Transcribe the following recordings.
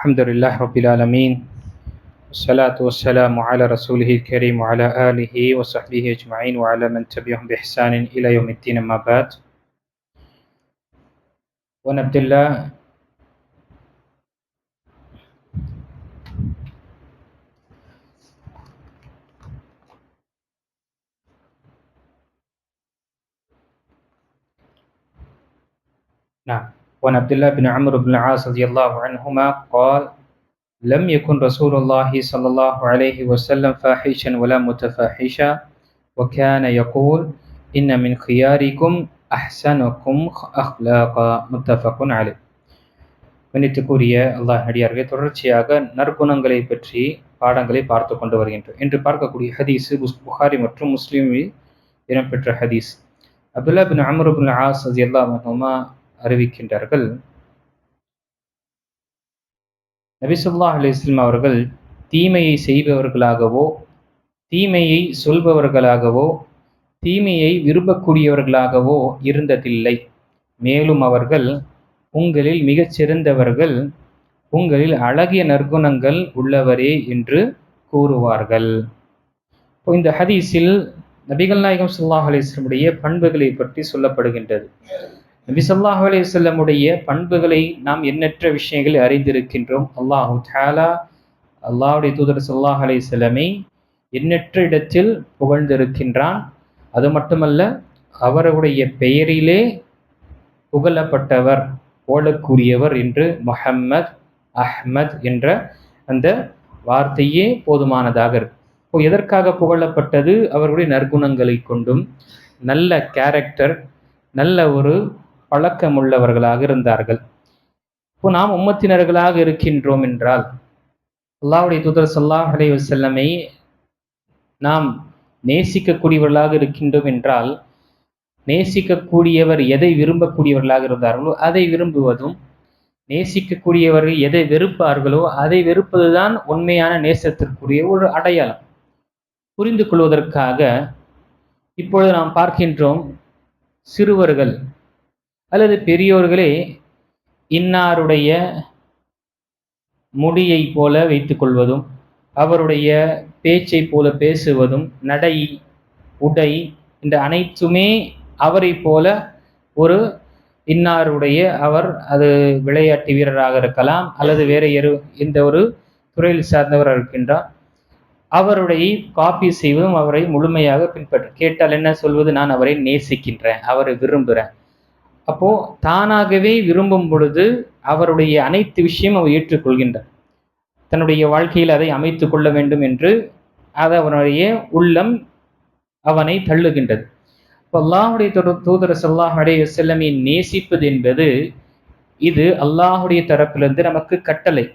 الحمد لله رب العالمين والصلاة والسلام على رسوله الكريم وعلى آله وصحبه أجمعين وعلى من تبعهم بإحسان إلى يوم الدين أما بعد. وعن عبد الله وعن عبد الله بن عمرو بن العاص رضي الله عنهما قال: لم يكن رسول الله صلى الله عليه وسلم فاحشا ولا متفاحشا وكان يقول: إن من خياركم أحسنكم أخلاقا متفق عليه. கண்ணியத்துக்குரிய அல்லாஹ் அடியார்களே, தொடர்ச்சியாக நற்குணங்களை பற்றி பாடங்களை பார்த்து கொண்டு வருகின்றோம். இன்று பார்க்கக்கூடிய ஹதீஸ் புகாரி மற்றும் முஸ்லிமில் இடம்பெற்ற ஹதீஸ். அப்துல்லா பின் அம்ர் பின் ஆஸ் ரலியல்லாஹு அன்ஹுமா அறிவிக்கின்றார்கள், நபி ஸல்லல்லாஹு அலைஹி வஸல்லம் அவர்கள் தீமையை செய்பவர்களாகவோ தீமையை சொல்பவர்களாகவோ தீமையை விரும்பக்கூடியவர்களாகவோ இருந்ததில்லை. மேலும் அவர்கள், உங்களில் மிகச் சிறந்தவர்கள் உங்களில் அழகிய நற்குணங்கள் உள்ளவரே என்று கூறுவார்கள். இந்த ஹதீஸில் நபிகள் நாயகம் ஸல்லல்லாஹு அலைஹி வஸல்லமுடைய பண்புகளை பற்றி சொல்லப்படுகின்றது. நபி ஸல்லல்லாஹு அலைஹி வஸல்லமுடைய பண்புகளை நாம் எண்ணற்ற விஷயங்களை அறிந்திருக்கின்றோம். அல்லாஹு தஆலா அல்லாஹ்வுடைய தூதர் ஸல்லல்லாஹு அலைஹி வஸல்லமை எண்ணற்ற இடத்தில் புகழ்ந்திருக்கின்றான். அது மட்டுமல்ல, அவருடைய பெயரிலே புகழப்பட்டவர், போலக்கூடியவர் என்று முஹம்மத், அஹ்மத் என்ற அந்த வார்த்தையே போதுமானதாக இருக்கு. இப்போ எதற்காக புகழப்பட்டது? அவருடைய நற்குணங்களை கொண்டும், நல்ல கேரக்டர், நல்ல ஒரு பழக்கமுள்ளவர்களாக இருந்தார்கள். இப்போ நாம் உம்மத்தினர்களாக இருக்கின்றோம் என்றால், அல்லாஹ்வுடைய தூதர் ஸல்லல்லாஹு அலைஹி வஸல்லமை நாம் நேசிக்கக்கூடியவர்களாக இருக்கின்றோம் என்றால், நேசிக்கக்கூடியவர் எதை விரும்பக்கூடியவர்களாக இருந்தார்களோ அதை விரும்புவதும், நேசிக்கக்கூடியவர்கள் எதை வெறுப்பார்களோ அதை வெறுப்பதுதான் உண்மையான நேசத்திற்குரிய ஒரு அடையாளம். புரிந்து கொள்வதற்காக இப்பொழுது நாம் பார்க்கின்றோம், சிறுவர்கள் அல்லது பெரியோர்களே இன்னாருடைய முடியை போல வைத்துக் கொள்வதும், அவருடைய பேச்சை போல பேசுவதும், நடை, உடை இந்த அனைத்துமே அவரை போல ஒரு இன்னாருடைய, அவர் அது விளையாட்டு வீரராக இருக்கலாம் அல்லது வேற எந்த ஒரு துறையில் சார்ந்தவராக இருக்கின்றார், அவருடைய காப்பி செய்வதும், அவரை முழுமையாக பின்பற்ற கேட்டால் என்ன சொல்வது? நான் அவரை நேசிக்கின்றேன், அவரை விரும்புகிறேன். அப்போ தானாகவே விரும்பும் பொழுது அவருடைய அனைத்து விஷயம் அவர் ஏற்றுக்கொள்கின்றார். தன்னுடைய வாழ்க்கையில் அதை அமைத்து கொள்ள வேண்டும் என்று அது அவனுடைய உள்ளம் அவனை தள்ளுகின்றது. அல்லாஹ்வுடைய தூதர் ஸல்லல்லாஹு அலைஹி வஸல்லமை நேசிப்பது என்பது இது அல்லாஹ்வுடைய தரப்பிலிருந்து நமக்கு கட்டளை.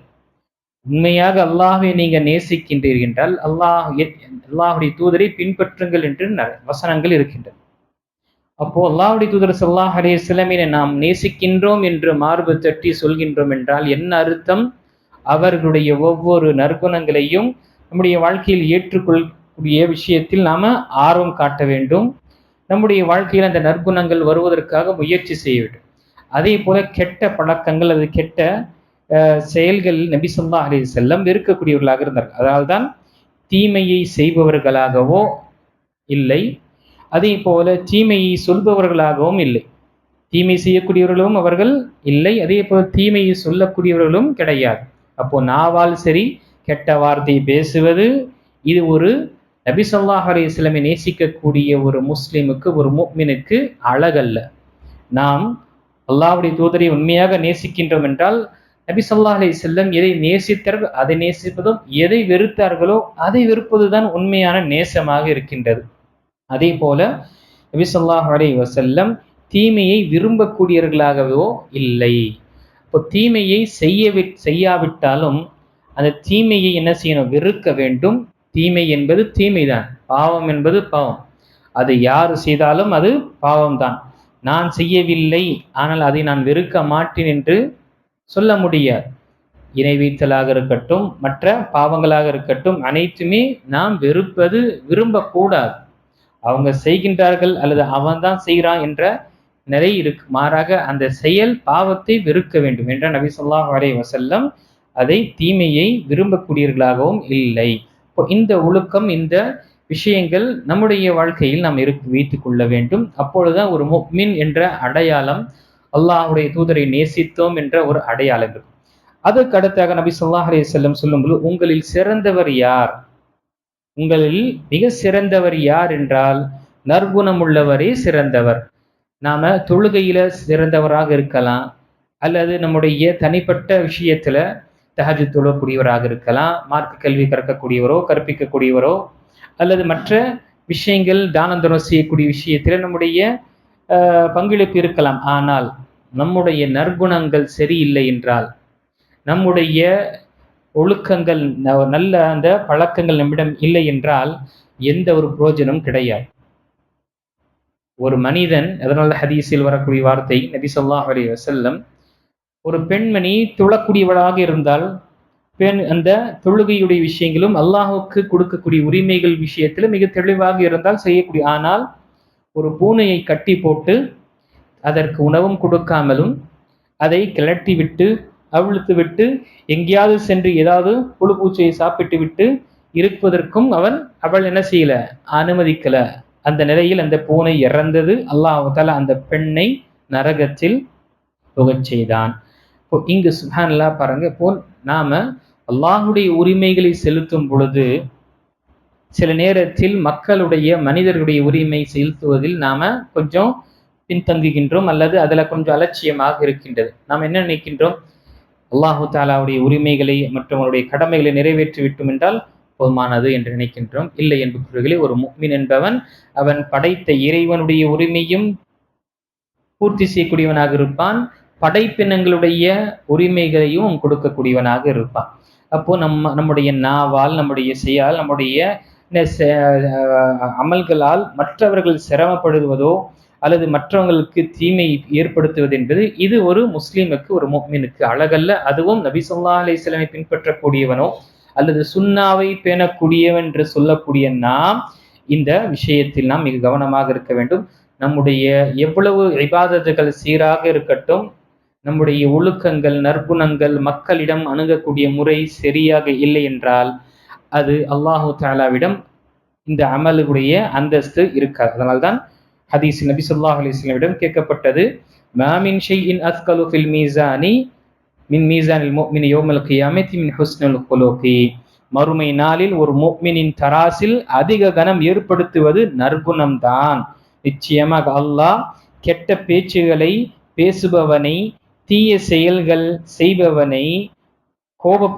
உண்மையாக அல்லாஹ்வை நீங்க நேசிக்கின்றீர்கள் என்றால் அல்லாஹ்வுடைய தூதரை பின்பற்றுங்கள் என்று வசனங்கள் இருக்கின்றன. அப்போ அல்லாஹ்வுடைய தூதர் ஸல்லல்லாஹு அலைஹி வஸல்லமை நாம் நேசிக்கின்றோம் என்று மார்பு தட்டி சொல்கின்றோம் என்றால் என்ன அர்த்தம்? அவர்களுடைய ஒவ்வொரு நற்குணங்களையும் நம்முடைய வாழ்க்கையில் ஏற்றுக்கொள்ளக்கூடிய விஷயத்தில் நாம ஆர்வம் காட்ட வேண்டும். நம்முடைய வாழ்க்கையில் அந்த நற்குணங்கள் வருவதற்காக முயற்சி செய்ய வேண்டும். அதே போல கெட்ட பழக்கங்கள் அல்லது கெட்ட செயல்கள் நபி ஸல்லல்லாஹு அலைஹி வஸல்லம் வெறுக்கக்கூடியவர்களாக இருந்தார்கள். அதனால்தான் தீமையை செய்பவர்களாகவோ இல்லை, அதே போல தீமையை சொல்பவர்களாகவும் இல்லை. தீமை செய்யக்கூடியவர்களும் அவர்கள் இல்லை, அதே போல தீமையை சொல்லக்கூடியவர்களும் கிடையாது. அப்போ நாவால் சரி கெட்ட வார்த்தை பேசுவது இது ஒரு நபி ஸல்லல்லாஹு அலைஹி வஸல்லம் நேசிக்கக்கூடிய ஒரு முஸ்லிமுக்கு, ஒரு முஃமினுக்கு அழகல்ல. நாம் அல்லாஹ்வுடைய தூதரை உண்மையாக நேசிக்கின்றோம் என்றால் நபி ஸல்லல்லாஹு அலைஹி வஸல்லம் எதை நேசித்தார்கள் அதை நேசிப்பதும், எதை வெறுத்தார்களோ அதை வெறுப்பதுதான் உண்மையான நேசமாக இருக்கின்றது. அதே போல நபி ஸல்லல்லாஹு அலைஹி வஸல்லம் தீமையை விரும்பக்கூடியவர்களாகவோ இல்லை. இப்போ தீமையை செய்யாவிட்டாலும் அந்த தீமையை என்ன செய்யணும்? வெறுக்க வேண்டும். தீமை என்பது தீமைதான், பாவம் என்பது பாவம். அதை யார் செய்தாலும் அது பாவம்தான். நான் செய்யவில்லை ஆனால் அதை நான் வெறுக்க மாட்டேன் என்று சொல்ல முடியாது. இணை வைத்தலாக இருக்கட்டும், மற்ற பாவங்களாக இருக்கட்டும், அனைத்துமே நாம் வெறுப்பது, விரும்பக்கூடாது. அவங்க செய்கின்றார்கள் அல்லது அவன் தான் செய்கிறான் என்ற நிலை இருக்கு. மாறாக அந்த செயல் பாவத்தை வெறுக்க வேண்டும் என்ற நபி ஸல்லல்லாஹு அலைஹி வஸல்லம் அதை தீமையை விரும்பக்கூடியவர்களாகவும் இல்லை. இப்போ இந்த ஒழுக்கம், இந்த விஷயங்கள் நம்முடைய வாழ்க்கையில் நாம் வைத்துக் கொள்ள வேண்டும். அப்பொழுதுதான் ஒரு முஃமின் என்ற அடையாளம், அல்லாஹ்வுடைய தூதரை நேசித்தோம் என்ற ஒரு அடையாளம் இருக்கும். அதற்கு அடுத்தாக நபி ஸல்லல்லாஹு அலைஹி வஸல்லம் சொல்லும்போது, உங்களில் சிறந்தவர் யார், உங்களில் மிக சிறந்தவர் யார் என்றால் நற்குணம் உள்ளவரே சிறந்தவர். நாம தொழுகையில சிறந்தவராக இருக்கலாம், அல்லது நம்முடைய தனிப்பட்ட விஷயத்துல தஹஜ்ஜுத் தொழக்கூடியவராக இருக்கலாம், மார்க்க கல்வி கற்கக்கூடியவரோ கற்பிக்கக்கூடியவரோ, அல்லது மற்ற விஷயங்கள் தானம் தர்மம் செய்யக்கூடிய விஷயத்தில் நம்முடைய பங்களிப்பு இருக்கலாம். ஆனால் நம்முடைய நற்குணங்கள் சரியில்லை என்றால், நம்முடைய ஒழுக்கங்கள், நல்ல அந்த பழக்கங்கள் நம்மிடம் இல்லை என்றால் எந்த ஒரு பிரயோஜனம் கிடையாது. ஒரு மனிதன், அதனால ஹதீஸில் வரக்கூடிய வார்த்தை, நபி ஸல்லல்லாஹு அலைஹி வஸல்லம், ஒரு பெண்மணி தொழக்கூடியவளாக இருந்தால், பெண் அந்த தொழுகையுடைய விஷயங்களும் அல்லாஹுக்கு கொடுக்கக்கூடிய உரிமைகள் விஷயத்தில் மிக தெளிவாக இருந்தால் செய்யக்கூடிய. ஆனால் ஒரு பூனையை கட்டி போட்டு அதற்கு உணவும் கொடுக்காமலும் அதை கிளட்டி விட்டு அவிழ்த்து விட்டு எங்கேயாவது சென்று ஏதாவது புழு பூச்சியை சாப்பிட்டு விட்டு இருப்பதற்கும் அவள் என்ன செய்யல, அனுமதிக்கல. அந்த நிலையில் அந்த பூனை இறந்தது. அல்லாஹ் தஆலா அந்த பெண்ணை நரகத்தில் புகச் செய்தான். இப்போ இங்கு சுப்ஹானல்லாஹ் பாருங்க, இப்போ நாம அல்லாஹ்வுடைய உரிமைகளை செலுத்தும் பொழுது சில நேரத்தில் மக்களுடைய, மனிதர்களுடைய உரிமை செலுத்துவதில் நாம கொஞ்சம் பின்தங்குகின்றோம், அல்லது அதுல கொஞ்சம் அலட்சியமாக இருக்கின்றது. நாம் என்ன நினைக்கின்றோம், அல்லாஹு தாலாவுடைய உரிமைகளை மற்றும் அவருடைய கடமைகளை நிறைவேற்றி விட்டோம் என்றால் போதுமானது என்று நினைக்கின்றோம். இல்லை என்பவர்களே, ஒரு முஃமின் என்பவன் அவன் படைத்த இறைவனுடைய உரிமையும் பூர்த்தி செய்யக்கூடியவனாக இருப்பான், படைப்பினங்களுடைய உரிமைகளையும் கொடுக்கக்கூடியவனாக இருப்பான். அப்போ நம்முடைய நாவால், நம்முடைய செயல், நம்முடைய அமல்களால் மற்றவர்கள் சிரமப்படுவதோ அல்லது மற்றவங்களுக்கு தீமை ஏற்படுத்துவது என்பது இது ஒரு முஸ்லிமுக்கு, ஒரு முஃமினுக்கு அழகல்ல. அதுவும் நபி ஸல்லல்லாஹு அலைஹி வஸல்லம் பின்பற்றக்கூடியவனோ அல்லது சுன்னாவை பேணக்கூடியவன் என்று சொல்லக்கூடிய நாம் இந்த விஷயத்தில் நாம் மிக கவனமாக இருக்க வேண்டும். நம்முடைய எவ்வளவு இபாதத்துகள் சீராக இருக்கட்டும், நம்முடைய ஒழுக்கங்கள், நற்குணங்கள், மக்களிடம் அணுகக்கூடிய முறை சரியாக இல்லை என்றால் அது அல்லாஹு தஆலாவிடம் இந்த அமலுடைய அந்தஸ்து இருக்காது. அதனால்தான் ஹதீஸ் நபி ஸல்லல்லாஹு அலைஹி வஸல்லம் கேட்கப்பட்டது, மா மின் ஷைஇன் அஸ்கலு ஃபில் மீசானி மின் மீசானில் முஃமினி யௌமல் கியாமத்தி மின் ஹுஸ்னில் குலூகி. மறுமை நாளில் ஒரு முஃமினின் தராசில் அதிக கனம் ஏற்படுத்துவது நற்குணம்தான். நிச்சயமாக அல்லாஹ் கெட்ட பேச்சுகளை பேசுபவனை, தீய செயல்கள் செய்பவனை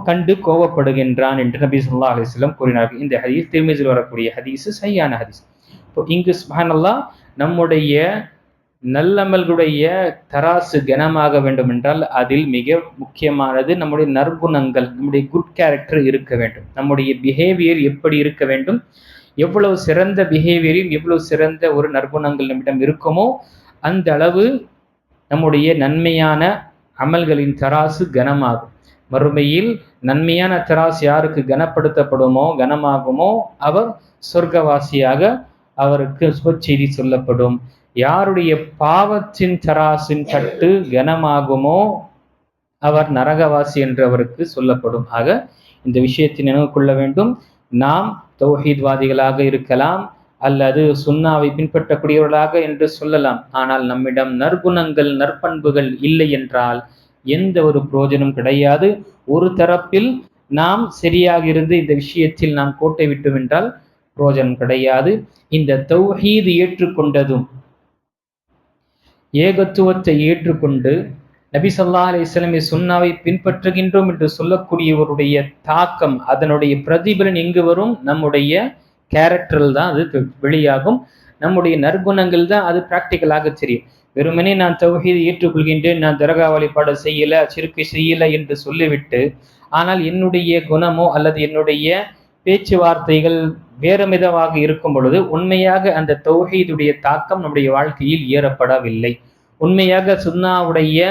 கண்டு கோபப்படுகின்றான் என்று நபி ஸல்லல்லாஹு அலைஹி வஸல்லம் கூறினார்கள். இந்த ஹதீஸ் திர்மிஸில் வரக்கூடிய ஹதீஸ், சஹீஹான ஹதீஸ். இப்போ இங்கு சுப்ஹானல்லாஹ், நம்முடைய நல்லமல்களுடைய தராசு கனமாக வேண்டும் என்றால் அதில் மிக முக்கியமானது நம்முடைய நற்குணங்கள், நம்முடைய குட் கேரக்டர் இருக்க வேண்டும். நம்முடைய பிஹேவியர் எப்படி இருக்க வேண்டும், எவ்வளவு சிறந்த பிஹேவியரில் எவ்வளவு சிறந்த ஒரு நற்குணங்கள் நம்மிடம் இருக்குமோ அந்த அளவு நம்முடைய நன்மையான அமல்களின் தராசு கனமாகும். மறுமையில் நன்மையான தராசு யாருக்கு கனப்படுத்தப்படுமோ, கனமாகுமோ, அவர் சொர்க்கவாசியாக அவருக்கு சுபச்செய்தி சொல்லப்படும். யாருடைய பாவத்தின் தராசின் தட்டு கனமாகுமோ அவர் நரகவாசி என்று அவருக்கு சொல்லப்படும். ஆக இந்த விஷயத்தை நினைவு கொள்ள வேண்டும். நாம் தௌஹீத்வாதிகளாக இருக்கலாம், அல்லது சுன்னாவை பின்பற்றக்கூடியவர்களாக என்று சொல்லலாம். ஆனால் நம்மிடம் நற்குணங்கள், நற்பண்புகள் இல்லை என்றால் எந்த ஒரு பிரயோஜனம் கிடையாது. ஒரு தரப்பில் நாம் சரியாக இருந்து இந்த விஷயத்தில் நாம் கோட்டை விட்டு வென்றால் பிரயோஜனம் கிடையாது. இந்த தௌஹீத் ஏற்றுக்கொண்டதும், ஏகத்துவத்தை ஏற்றுக்கொண்டு நபி ஸல்லல்லாஹு அலைஹி வஸல்லம் சுன்னாவை பின்பற்றுகின்றோம் என்று சொல்லக்கூடியவருடைய தாக்கம், அதனுடைய பிரதிபலன் எங்கு வரும்? நம்முடைய கேரக்டரில் தான் அது வெளியாகும். நம்முடைய நற்குணங்கள் தான் அது பிராக்டிக்கலாக தெரியும். வெறுமனே நான் தௌஹீதை ஏற்றுக்கொள்கின்றேன், நான் தர்கா வழிபாடு செய்யல, சிறுக்கு செய்யல என்று சொல்லிவிட்டு, ஆனால் என்னுடைய குணமோ அல்லது என்னுடைய பேச்சுவார்த்தைகள் வேறு விதமாக இருக்கும் பொழுது உண்மையாக அந்த தௌஹீதுடைய தாக்கம் நம்முடைய வாழ்க்கையில் ஏறப்படவில்லை. உண்மையாக சுன்னாவுடைய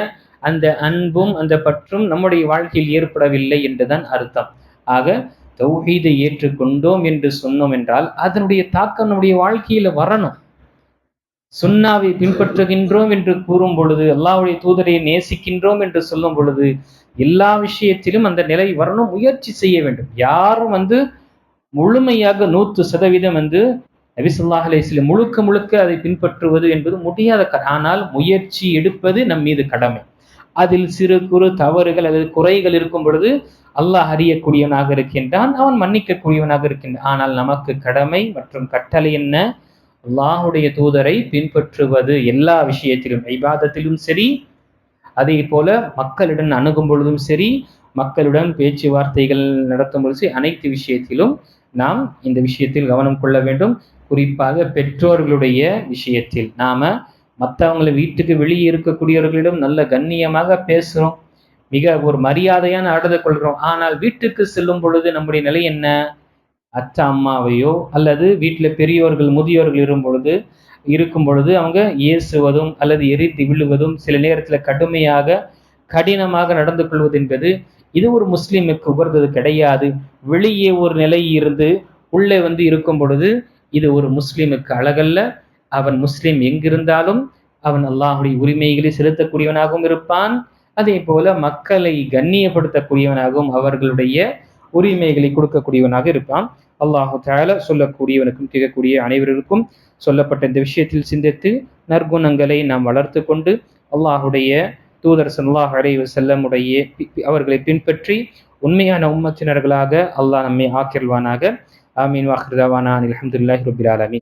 அந்த அன்பும் அந்த பற்றும் நம்முடைய வாழ்க்கையில் ஏற்படவில்லை என்றுதான் அர்த்தம். ஆக தௌஹீதை ஏற்றுக்கொண்டோம் என்று சொன்னோம் என்றால் அதனுடைய தாக்கம் நம்முடைய வாழ்க்கையில வரணும். சுன்னாவை பின்பற்றுகின்றோம் என்று கூறும் பொழுது, அல்லாஹ்வுடைய தூதரை நேசிக்கின்றோம் என்று சொல்லும் பொழுது, எல்லா விஷயத்திலும் அந்த நிலை வரணும், முயற்சி செய்ய வேண்டும். யாரும் முழுமையாக 100% நபி ஸல்லல்லாஹு அலைஹி வஸல்லம் முழுக்க முழுக்க அதை பின்பற்றுவது என்பது முடியாத ஆனால் முயற்சி எடுப்பது நம் மீது கடமை. அதில் சிறு குறு தவறுகள் அல்லது குறைகள் இருக்கும் பொழுது அல்லாஹ் அறியக்கூடியவனாக இருக்கின்றான், அவன் மன்னிக்கக்கூடியவனாக இருக்கின்றான். ஆனால் நமக்கு கடமை மற்றும் கட்டளை என்ன? அல்லாஹ்வுடைய தூதரை பின்பற்றுவது. எல்லா விஷயத்திலும், இபாதத்திலும் சரி, அதே போல மக்களுடன் அணுகும் பொழுதும் சரி, மக்களுடன் பேச்சுவார்த்தைகள் நடத்தும் பொழுது அனைத்து விஷயத்திலும் நாம் இந்த விஷயத்தில் கவனம் கொள்ள வேண்டும். குறிப்பாக பெற்றோர்களுடைய விஷயத்தில் நாம மற்றவங்களை வீட்டுக்கு வெளியே இருக்கக்கூடியவர்களிடம் நல்ல கண்ணியமாக பேசுறோம், மிக ஒரு மரியாதையான நடந்து கொள்கிறோம். ஆனால் வீட்டுக்கு செல்லும் பொழுது நம்முடைய நிலை என்ன? அச்சா அம்மாவையோ அல்லது வீட்டில் பெரியோர்கள் முதியோர்கள் இருக்கும் பொழுது அவங்க ஏசுவதும் அல்லது எரித்து விழுவதும், சில நேரத்தில் கடினமாக நடந்து கொள்வது என்பது இது ஒரு முஸ்லிமுக்கு உகந்தது கிடையாது. வெளியே ஒரு நிலை இருந்து உள்ளே இருக்கும் பொழுது இது ஒரு முஸ்லிமுக்கு அழகல்ல. அவன் முஸ்லிம் எங்கிருந்தாலும் அவன் அல்லாஹுடைய உரிமைகளை செலுத்தக்கூடியவனாகவும் இருப்பான், அதே போல மக்களை கண்ணியப்படுத்தக்கூடியவனாகவும் அவர்களுடைய உரிமைகளை கொடுக்கக்கூடியவனாக இருப்பான். அல்லாஹு தஆலா சொல்லக்கூடியவனுக்கும் கேட்கக்கூடிய அனைவருக்கும் சொல்லப்பட்ட இந்த விஷயத்தில் சிந்தித்து நற்குணங்களை நாம் வளர்த்து கொண்டு அல்லாஹுடைய தூதர் ஸல்லல்லாஹு அலைஹி வஸல்லம் அவர்களை பின்பற்றி உண்மையான உம்மத்தினர்களாக அல்லாஹ் நம்மை ஆக்கிர்வானாக. ஆமீன். வாஹிர் தஅவானா அல்ஹம்துலில்லாஹி ரப்பில் ஆலமீன்.